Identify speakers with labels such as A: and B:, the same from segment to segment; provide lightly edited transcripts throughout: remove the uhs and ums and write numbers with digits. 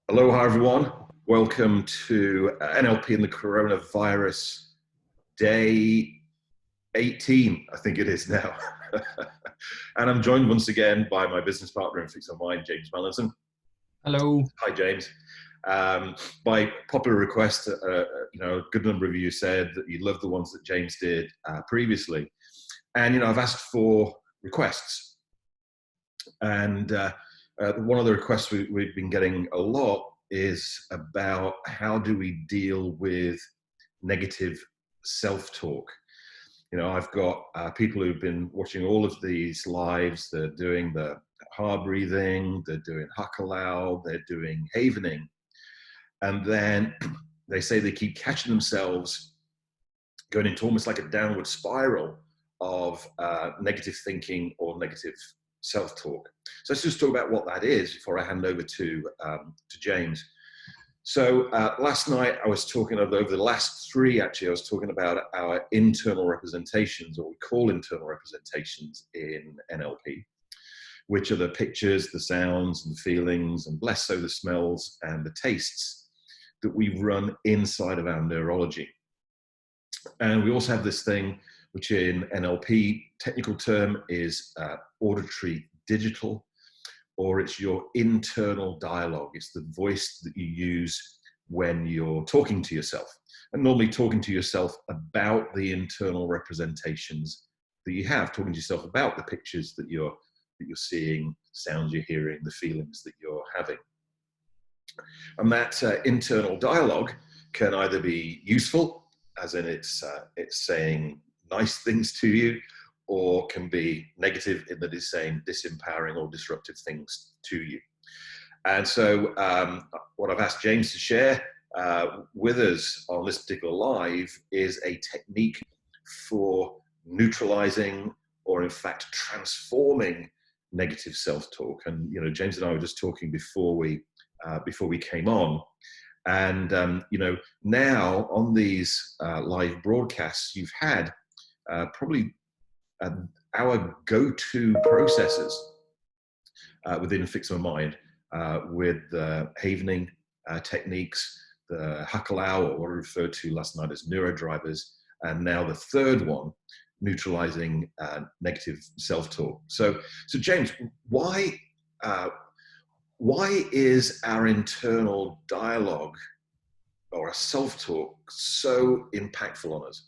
A: Aloha, everyone. Welcome to NLP and the Corona Virus, day 18, I think it is now. And I'm joined once again by my business partner in Fix Your Mind, James Mallinson.
B: Hello.
A: Hi, James. By popular request, a good number of you said that you loved the ones that James did previously. And, I've asked for requests. And one of the requests we've been getting a lot is about how do we deal with negative self-talk. I've got people who've been watching all of these lives. They're doing the hard breathing, they're doing hakalau, they're doing havening. And then they say they keep catching themselves going into almost like a downward spiral of negative thinking or negative self-talk. So let's just talk about what that is before I hand over to James. So last night I was talking over the last three, actually, I was talking about our internal representations, or what we call internal representations in NLP, which are the pictures, the sounds and the feelings, and less so the smells and the tastes that we run inside of our neurology. And we also have this thing, which in NLP technical term is auditory digital, or it's your internal dialogue. It's the voice that you use when you're talking to yourself, and normally talking to yourself about the internal representations that you have, talking to yourself about the pictures that you're seeing, sounds you're hearing, the feelings that you're having. And that internal dialogue can either be useful, as in it's saying nice things to you, or can be negative in that it's saying disempowering or disruptive things to you. And so what I've asked James to share with us on this particular live is a technique for neutralizing, or in fact transforming, negative self-talk. And James and I were just talking before we came on. And now on these live broadcasts, you've had probably our go-to processes within Fix My Mind with the havening techniques, the hakalau, or what I referred to last night as neurodrivers, and now the third one, neutralizing negative self-talk. So James, why is our internal dialogue or our self-talk so impactful on us?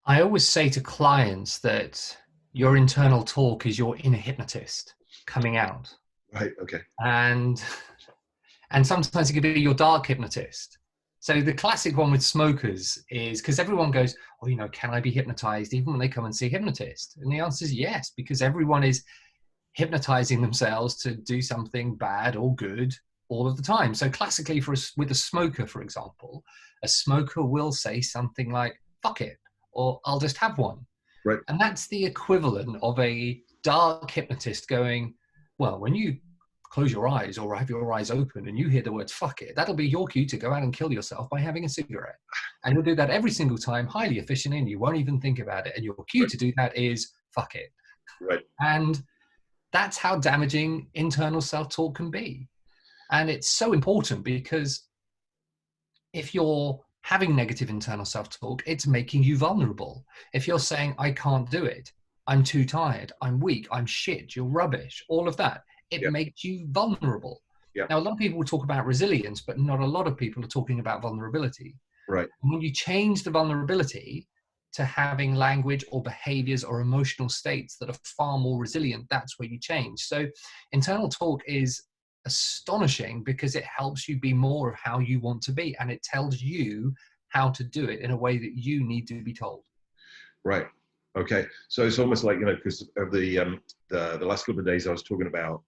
B: I always say to clients that your internal talk is your inner hypnotist coming out.
A: Right, okay.
B: And sometimes it can be your dark hypnotist. So the classic one with smokers is, because everyone goes, oh, can I be hypnotized even when they come and see a hypnotist? And the answer is yes, because everyone is hypnotizing themselves to do something bad or good all of the time. So classically with a smoker, for example, a smoker will say something like, fuck it, or I'll just have one.
A: Right.
B: And that's the equivalent of a dark hypnotist going, well, when you close your eyes or have your eyes open and you hear the words fuck it, that'll be your cue to go out and kill yourself by having a cigarette. And you'll do that every single time, highly efficiently, and you won't even think about it. And your cue to do that is fuck it.
A: Right.
B: And that's how damaging internal self-talk can be. And it's so important, because if you're having negative internal self-talk, it's making you vulnerable. If you're saying, I can't do it, I'm too tired, I'm weak, I'm shit, you're rubbish, all of that, it makes you vulnerable. Now, a lot of people will talk about resilience, but not a lot of people are talking about vulnerability.
A: Right.
B: And when you change the vulnerability to having language or behaviors or emotional states that are far more resilient, that's where you change. So internal talk is astonishing because it helps you be more of how you want to be, and it tells you how to do it in a way that you need to be told.
A: Right. Okay. So it's almost like, because of the last couple of days I was talking about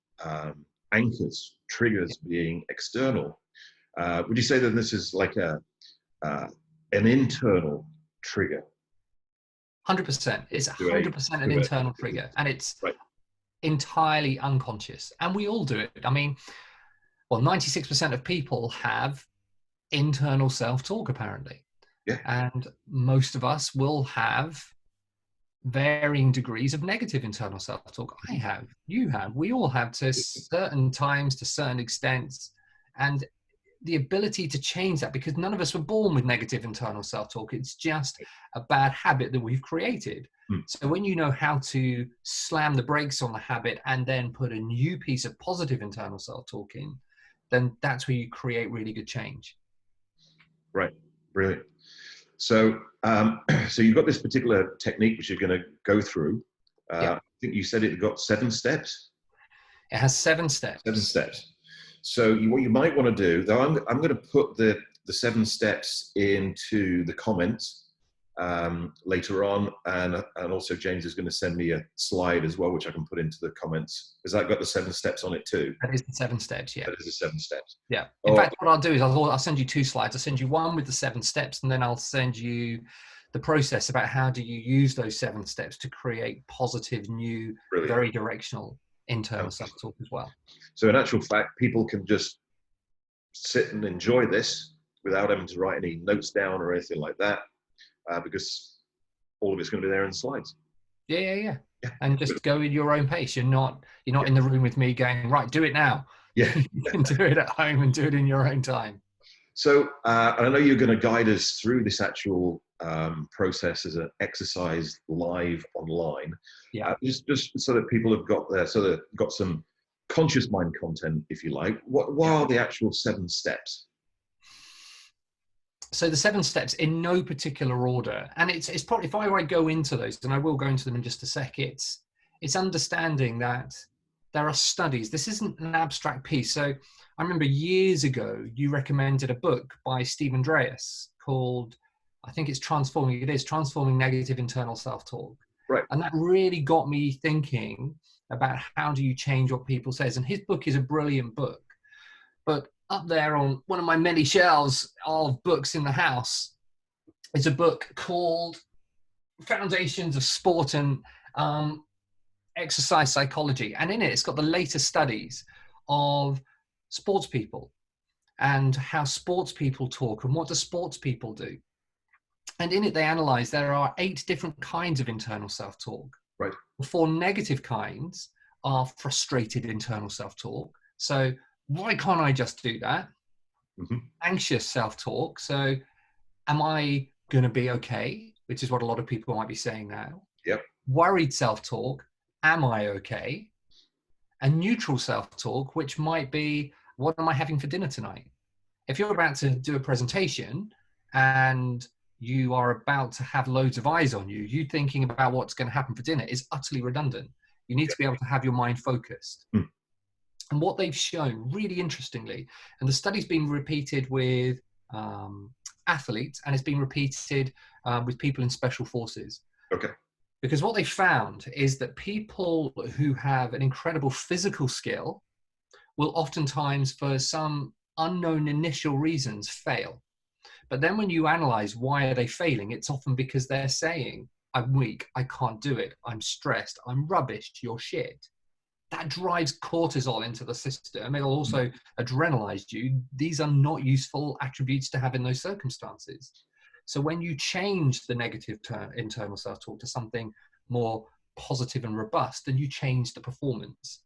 A: anchors, triggers being external. Would you say that this is like an internal trigger?
B: 100%. It's 100% an internal trigger, and it's entirely unconscious, and we all do it. I mean, 96% of people have internal self-talk, apparently.
A: Yeah.
B: And most of us will have varying degrees of negative internal self-talk. I have, you have, we all have, to certain times, to certain extents. And the ability to change that, because none of us were born with negative internal self-talk. It's just a bad habit that we've created. So when you know how to slam the brakes on the habit and then put a new piece of positive internal self-talk in, then that's where you create really good change.
A: Right. Brilliant. So, so you've got this particular technique which you're going to go through. I think you said it got 7 steps.
B: It has 7 steps.
A: 7 steps. So what you might want to do, though, I'm going to put the 7 steps into the comments later on, and also James is going to send me a slide as well, which I can put into the comments. Has that got the 7 steps on it too?
B: That is the 7 steps. Yeah.
A: That is the 7 steps.
B: Yeah. In fact, what I'll do is I'll send you 2 slides. I'll send you one with the 7 steps, and then I'll send you the process about how do you use those 7 steps to create positive, new, very directional internal self-talk as well. So
A: in actual fact, people can just sit and enjoy this without having to write any notes down or anything like that, because all of it's going to be there in the slides.
B: Yeah. And just go at your own pace. You're not in the room with me going, right, do it now.
A: Yeah.
B: You can do it at home and do it in your own time.
A: So I know you're going to guide us through this actual process as an exercise live online.
B: Yeah.
A: Just so that people have got some conscious mind content, if you like. What are the actual 7 steps?
B: So the 7 steps in no particular order, and it's probably, if I go into those, and I will go into them in just a sec, it's understanding that there are studies. This isn't an abstract piece. So I remember years ago, you recommended a book by Steve Andreas called, I think it's Transforming Negative Internal Self-Talk.
A: Right.
B: And that really got me thinking about how do you change what people say. And his book is a brilliant book. But up there on one of my many shelves of books in the house is a book called Foundations of Sport and Exercise Psychology. And in it, it's got the latest studies of sports people and how sports people talk and what do sports people do. And in it, they analyze there are 8 different kinds of internal self-talk.
A: Right.
B: The 4 negative kinds are frustrated internal self-talk. So why can't I just do that?
A: Mm-hmm.
B: Anxious self-talk. So am I going to be okay? Which is what a lot of people might be saying now.
A: Yep.
B: Worried self-talk. Am I okay? And neutral self-talk, which might be, what am I having for dinner tonight? If you're about to do a presentation and you are about to have loads of eyes on you, you thinking about what's going to happen for dinner is utterly redundant. You need to be able to have your mind focused.
A: Mm.
B: And what they've shown, really interestingly, and the study's been repeated with athletes, and it's been repeated with people in special forces.
A: Okay.
B: Because what they found is that people who have an incredible physical skill will oftentimes, for some unknown initial reasons, fail. But then when you analyze why are they failing, it's often because they're saying, I'm weak, I can't do it, I'm stressed, I'm rubbish, you're shit. That drives cortisol into the system. It'll also adrenalize you. These are not useful attributes to have in those circumstances. So when you change the negative internal self-talk to something more positive and robust, then you change the performance.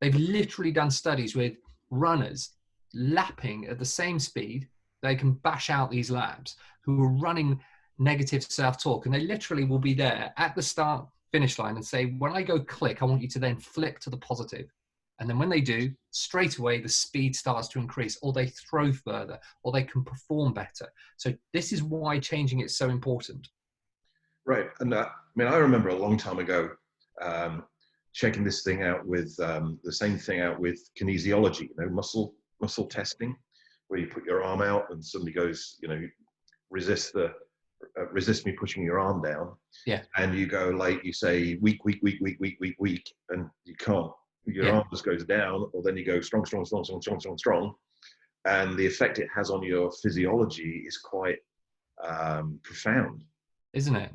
B: They've literally done studies with runners lapping at the same speed. They can bash out these laps who are running negative self-talk, and they literally will be there at the start finish line and say, when I go click, I want you to then flick to the positive. And then when they do, straight away, the speed starts to increase, or they throw further, or they can perform better. So this is why changing it is so important.
A: Right. And I remember a long time ago, checking this thing out with the same thing out with kinesiology, muscle testing, where you put your arm out and somebody goes, resist me pushing your arm down.
B: Yeah.
A: And you go, like, you say weak, and you can't. Your arm just goes down, or then you go strong. And the effect it has on your physiology is quite profound.
B: Isn't it?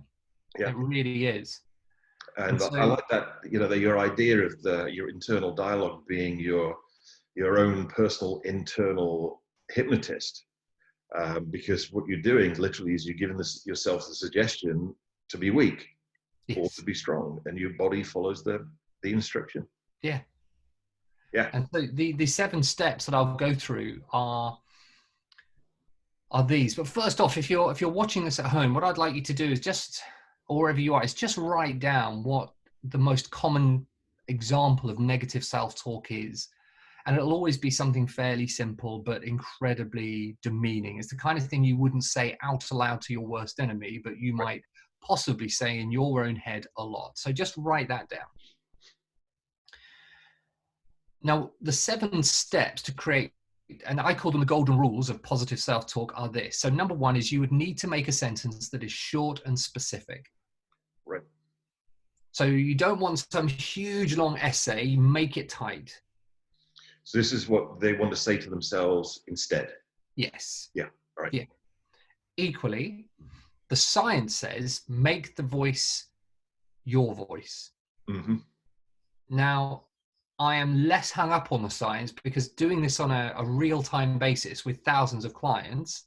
A: Yeah.
B: It really is.
A: And so, I like that, your idea of your internal dialogue being your own personal internal hypnotist. Because what you're doing literally is you're giving yourself the suggestion to be weak. or
B: Yes.
A: to be strong, and your body follows the instruction.
B: Yeah.
A: Yeah.
B: And so the 7 steps that I'll go through are these. But first off, if you're watching this at home, what I'd like you to do is just, or wherever you are, is just write down what the most common example of negative self-talk is. And it'll always be something fairly simple, but incredibly demeaning. It's the kind of thing you wouldn't say out aloud to your worst enemy, but you might possibly say in your own head a lot. So just write that down. Now, the 7 steps to create, and I call them the golden rules of positive self-talk, are this. So number 1 is you would need to make a sentence that is short and specific.
A: Right.
B: So you don't want some huge long essay, make it tight.
A: So this is what they want to say to themselves instead.
B: Yes.
A: Yeah. All right.
B: Yeah. Equally, the science says make the voice your voice.
A: Mm-hmm.
B: Now, I am less hung up on the science because doing this on a real-time basis with thousands of clients,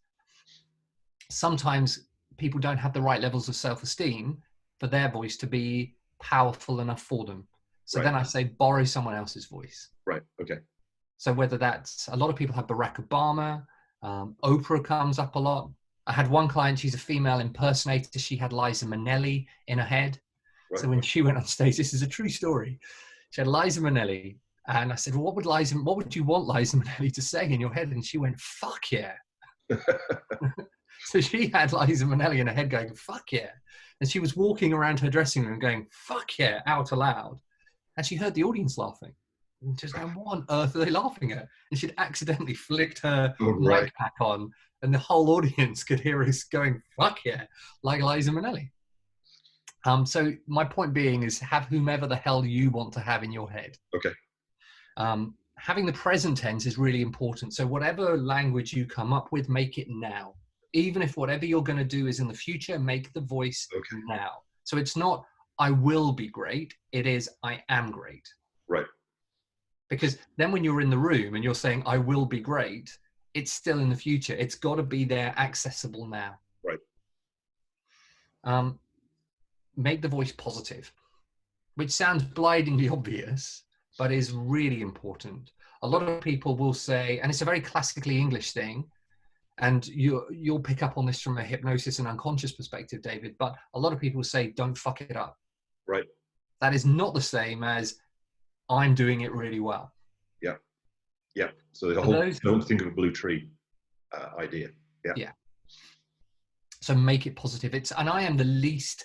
B: sometimes people don't have the right levels of self-esteem for their voice to be powerful enough for them. So then I say borrow someone else's voice.
A: Right. Okay.
B: So whether that's, a lot of people have Barack Obama, Oprah comes up a lot. I had one client, she's a female impersonator. She had Liza Minnelli in her head. Right. So when she went on stage, this is a true story. She had Liza Minnelli. And I said, well, what would you want Liza Minnelli to say in your head? And she went, fuck yeah. So she had Liza Minnelli in her head going, fuck yeah. And she was walking around her dressing room going, fuck yeah, out aloud. And she heard the audience laughing. And just going, what on earth are they laughing at? And she'd accidentally flicked her mic pack on, and the whole audience could hear us going, fuck yeah, like Liza Minnelli. So my point being is have whomever the hell you want to have in your head.
A: Okay.
B: Having the present tense is really important. So whatever language you come up with, make it now. Even if whatever you're going to do is in the future, make the voice now. So it's not, I will be great. It is, I am great.
A: Right. Because
B: then when you're in the room and you're saying, I will be great, it's still in the future. It's got to be there, accessible now.
A: Right.
B: Make the voice positive, which sounds blindingly obvious, but is really important. A lot of people will say, and it's a very classically English thing, and you'll pick up on this from a hypnosis and unconscious perspective, David, but a lot of people say, don't fuck it up.
A: Right.
B: That is not the same as I'm doing it really well.
A: Yeah. Yeah. So the whole don't think of a blue tree idea. Yeah.
B: Yeah. So make it positive. And I am the least,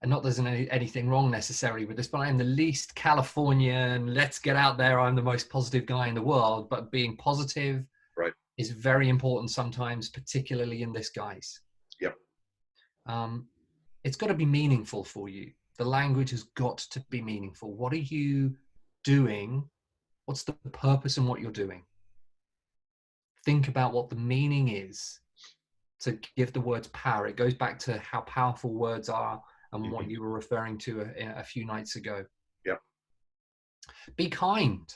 B: and not there's anything wrong necessarily with this, but I am the least Californian, let's get out there, I'm the most positive guy in the world, but being positive is very important sometimes, particularly in this, guys.
A: Yep.
B: It's got to be meaningful for you. The language has got to be meaningful. What are you doing? What's the purpose in what you're doing? Think about what the meaning is to give the words power. It goes back to how powerful words are and what you were referring to a few nights ago.
A: Yeah.
B: Be kind.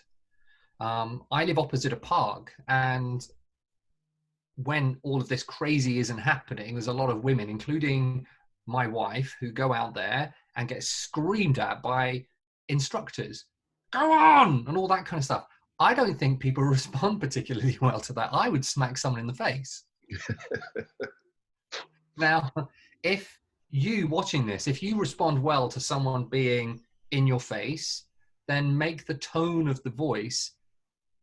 B: I live opposite a park, and when all of this crazy isn't happening, there's a lot of women, including my wife, who go out there and get screamed at by instructors. Go on! And all that kind of stuff. I don't think people respond particularly well to that. I would smack someone in the face. Now, if you watching this, if you respond well to someone being in your face, then make the tone of the voice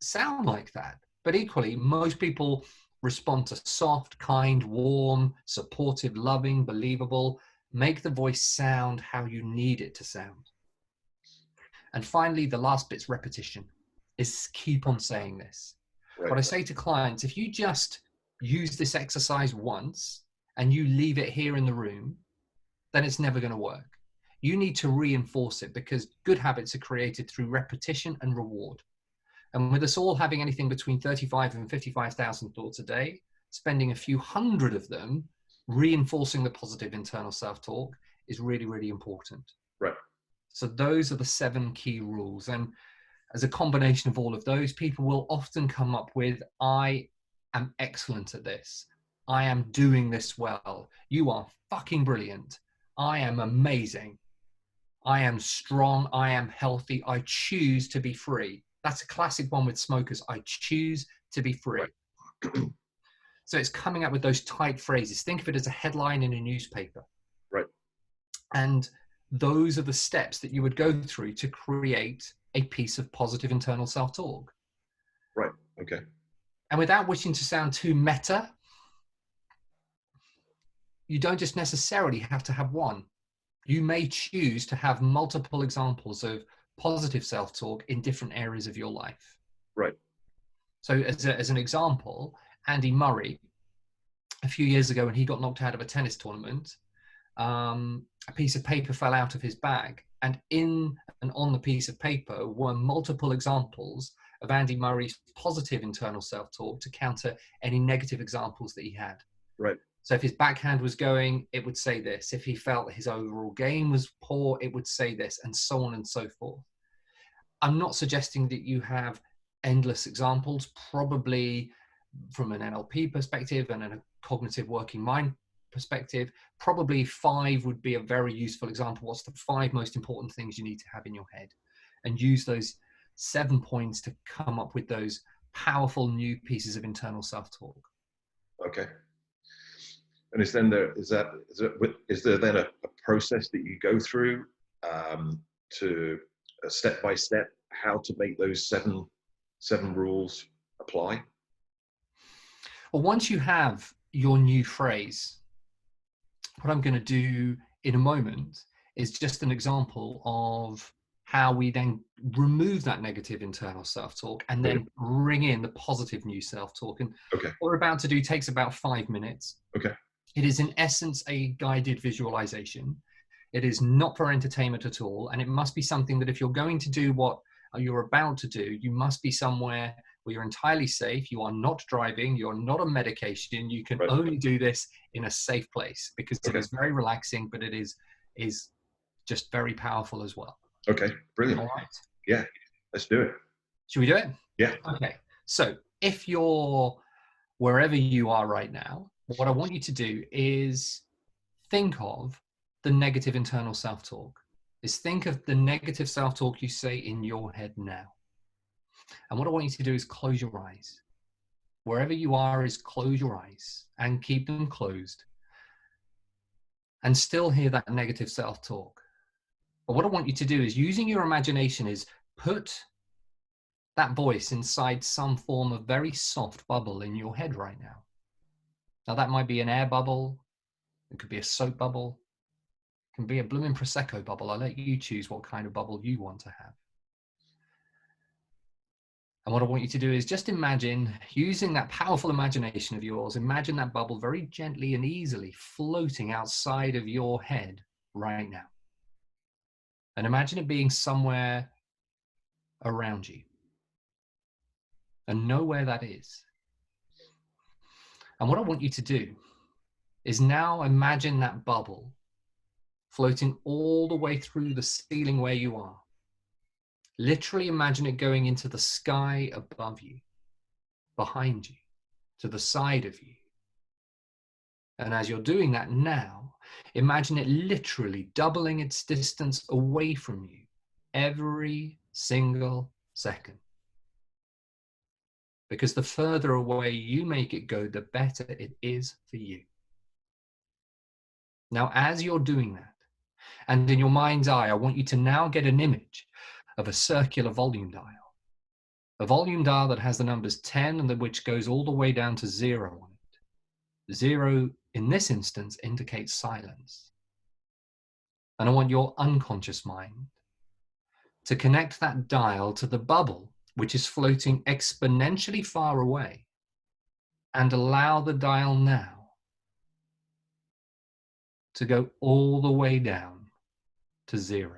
B: sound like that. But equally, most people respond to soft, kind, warm, supportive, loving, believable. Make the voice sound how you need it to sound. And finally, the last bit's repetition, is keep on saying this. Right. What I say to clients, if you just use this exercise once and you leave it here in the room, then it's never going to work. You need to reinforce it, because good habits are created through repetition and reward. And with us all having anything between 35 and 55,000 thoughts a day, spending a few hundred of them reinforcing the positive internal self-talk is really, really important.
A: Right.
B: So those are the 7 key rules. And as a combination of all of those, people will often come up with, I am excellent at this. I am doing this well. You are fucking brilliant. I am amazing. I am strong. I am healthy. I choose to be free. That's a classic one with smokers. I choose to be free.
A: Right.
B: So it's coming up with those tight phrases. Think of it as a headline in a newspaper.
A: Right.
B: And those are the steps that you would go through to create a piece of positive internal self-talk.
A: Right. Okay.
B: And without wishing to sound too meta, you don't just necessarily have to have one. You may choose to have multiple examples of positive self-talk in different areas of your life.
A: Right.
B: So as an example, Andy Murray, a few years ago when he got knocked out of a tennis tournament, a piece of paper fell out of his bag. And in and on the piece of paper were multiple examples of Andy Murray's positive internal self-talk to counter any negative examples that he had.
A: Right.
B: So if his backhand was going, it would say this. If he felt his overall game was poor, it would say this, and so on and so forth. I'm not suggesting that you have endless examples. Probably from an NLP perspective and a cognitive working mind perspective, probably 5 would be a very useful example. What's the 5 most important things you need to have in your head? And use those 7 points to come up with those powerful new pieces of internal self-talk.
A: Okay. And is there then a process that you go through to step by step how to make those seven rules apply?
B: Well, once you have your new phrase, what I'm going to do in a moment is just an example of how we then remove that negative internal self-talk and then bring in the positive new self-talk. And
A: okay.
B: what we're about to do takes about 5 minutes.
A: Okay.
B: It is in essence a guided visualization. It is not for entertainment at all. And it must be something that if you're going to do what you're about to do, you must be somewhere where you're entirely safe. You are not driving. You're not on medication. You can only do this in a safe place because it is very relaxing, but it is just very powerful as well.
A: Okay, brilliant.
B: All right.
A: Yeah, let's do it.
B: Should we do it?
A: Yeah.
B: Okay. So if you're wherever you are right now, what I want you to do is think of the negative internal self-talk. Think of the negative self-talk you say in your head now. And what I want you to do is close your eyes. Wherever you are is close your eyes and keep them closed and still hear that negative self-talk. But what I want you to do is using your imagination is put that voice inside some form of very soft bubble in your head right now. Now that might be an air bubble. It could be a soap bubble. It can be a blooming Prosecco bubble. I'll let you choose what kind of bubble you want to have. And what I want you to do is just imagine, using that powerful imagination of yours, imagine that bubble very gently and easily floating outside of your head right now. And imagine it being somewhere around you. And know where that is. And what I want you to do is now imagine that bubble floating all the way through the ceiling where you are. Literally imagine it going into the sky above you, behind you, to the side of you. And as you're doing that now, imagine it literally doubling its distance away from you every single second. Because the further away you make it go, the better it is for you. Now, as you're doing that, and in your mind's eye, I want you to now get an image of a circular volume dial. A volume dial that has the numbers 10 and which goes all the way down to 0 on it. 0 in this instance indicates silence. And I want your unconscious mind to connect that dial to the bubble which is floating exponentially far away, and allow the dial now to go all the way down to 0.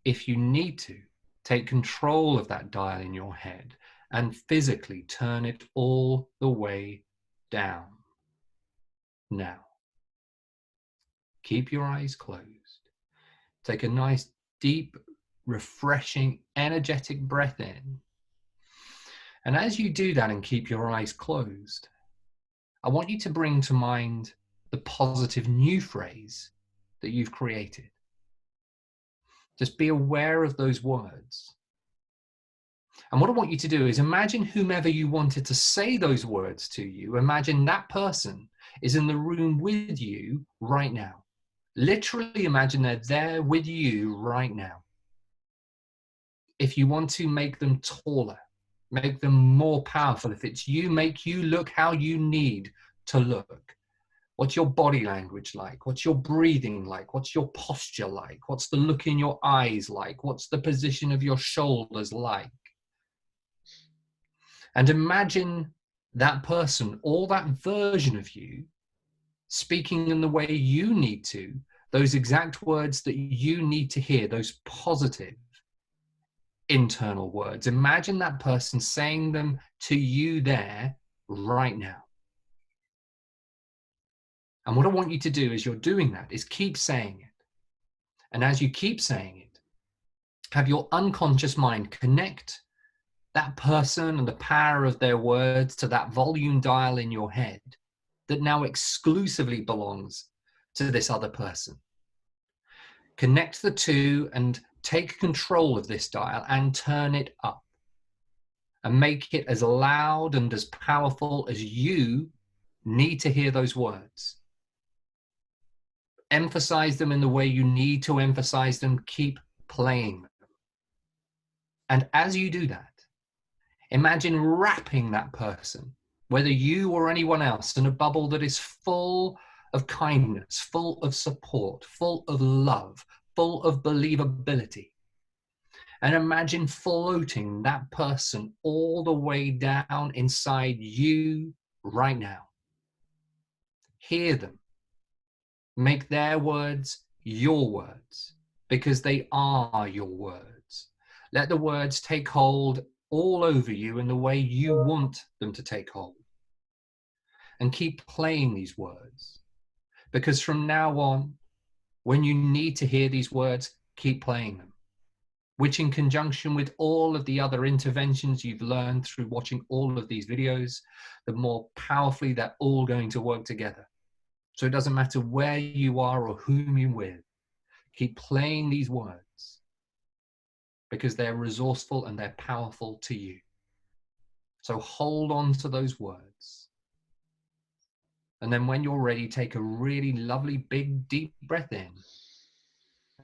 B: If you need to, take control of that dial in your head and physically turn it all the way down. Now, keep your eyes closed. Take a nice, deep, refreshing, energetic breath in. And as you do that and keep your eyes closed, I want you to bring to mind the positive new phrase that you've created. Just be aware of those words. And what I want you to do is imagine whomever you wanted to say those words to you, imagine that person is in the room with you right now. Literally imagine they're there with you right now. If you want to make them taller, make them more powerful, if it's you, make you look how you need to look. What's your body language like? What's your breathing like? What's your posture like? What's the look in your eyes like? What's the position of your shoulders like? And imagine that person, or that version of you, speaking in the way you need to, those exact words that you need to hear, those positive internal words. Imagine that person saying them to you there right now. And what I want you to do as you're doing that is keep saying it. And as you keep saying it, have your unconscious mind connect that person and the power of their words to that volume dial in your head that now exclusively belongs to this other person. Connect the two and take control of this dial and turn it up and make it as loud and as powerful as you need to hear those words. Emphasize them in the way you need to emphasize them. Keep playing them. And as you do that, imagine wrapping that person, whether you or anyone else, in a bubble that is full of kindness, full of support, full of love, full of believability. And imagine floating that person all the way down inside you right now. Hear them. Make their words your words, because they are your words. Let the words take hold all over you in the way you want them to take hold. And keep playing these words, because from now on, when you need to hear these words, keep playing them, which in conjunction with all of the other interventions you've learned through watching all of these videos, the more powerfully they're all going to work together. So it doesn't matter where you are or whom you're with, keep playing these words, because they're resourceful and they're powerful to you. So hold on to those words. And then when you're ready, take a really lovely, big, deep breath in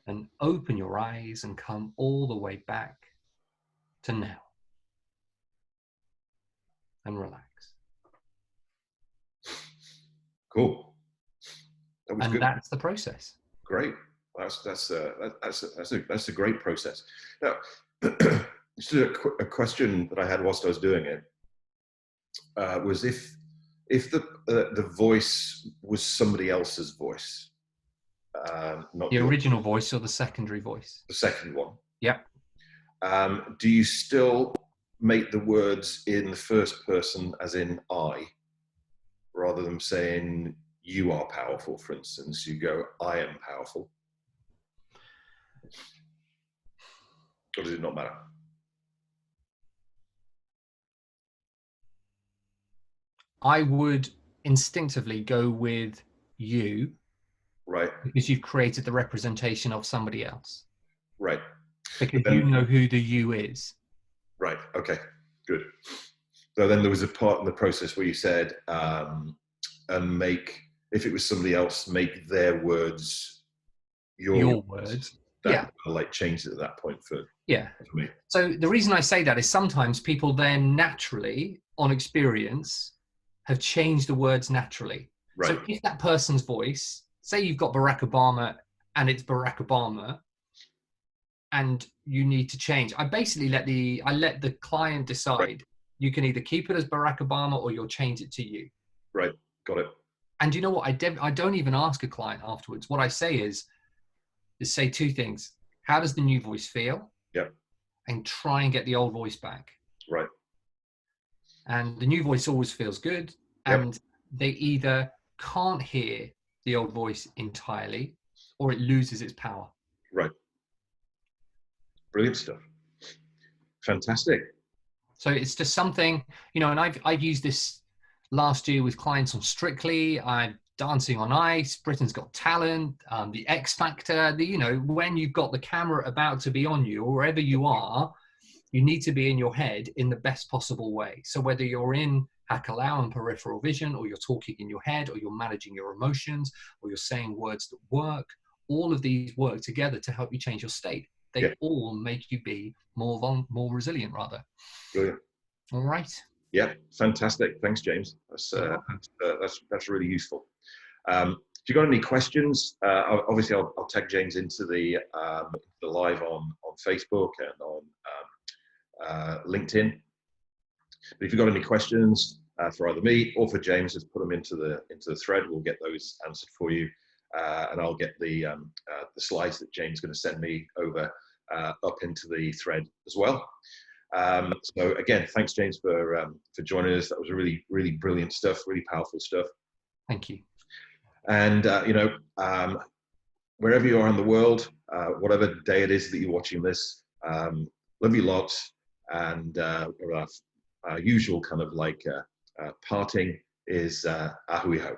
B: and open your eyes and come all the way back to now. And relax.
A: Cool. That was good.
B: That's the process.
A: Great. That's a great process. Now, just a question that I had whilst I was doing it was if the voice was somebody else's voice, not
B: the original voice or the secondary voice.
A: The second one.
B: Yep.
A: Do you still make the words in the first person, as in I, rather than saying you are powerful, for instance? You go, I am powerful. Or does it not matter?
B: I would instinctively go with you.
A: Right.
B: Because you've created the representation of somebody else.
A: Right.
B: Because you know who the you is.
A: Right. Okay. Good. So then there was a part in the process where you said, and make, if it was somebody else, make their words your
B: words.
A: That
B: yeah.
A: Like changed it at that point for me.
B: So the reason I say that is sometimes people then naturally, on experience, have changed the words naturally. Right. So if that person's voice, say you've got Barack Obama and it's Barack Obama, and you need to change, I basically let the client decide. Right. You can either keep it as Barack Obama or you'll change it to you.
A: Right. Got it.
B: And you know what? I don't even ask a client afterwards. What I say is say two things. How does the new voice feel?
A: Yep.
B: And try and get the old voice back.
A: Right.
B: And the new voice always feels good. Yep. And they either can't hear the old voice entirely, or it loses its power.
A: Right. Brilliant stuff. Fantastic.
B: So it's just something, and I've used this last year with clients on Strictly. I've Dancing on Ice, Britain's Got Talent, the X Factor. You know, when you've got the camera about to be on you, or wherever you are, you need to be in your head in the best possible way. So whether you're in Hakalau and peripheral vision, or you're talking in your head, or you're managing your emotions, or you're saying words that work, all of these work together to help you change your state. They all make you be more resilient, rather.
A: Brilliant.
B: All right.
A: Yeah, fantastic. Thanks, James. That's really useful. If you got any questions, obviously I'll tag James into the live on Facebook and on LinkedIn. But if you've got any questions for either me or for James, just put them into the thread. We'll get those answered for you, and I'll get the slides that James is going to send me over up into the thread as well. So again, thanks, James, for joining us. That was really, really brilliant stuff, really powerful stuff.
B: Thank you.
A: And wherever you are in the world, whatever day it is that you're watching this, love you lots. And our usual kind of like parting is ahui ho.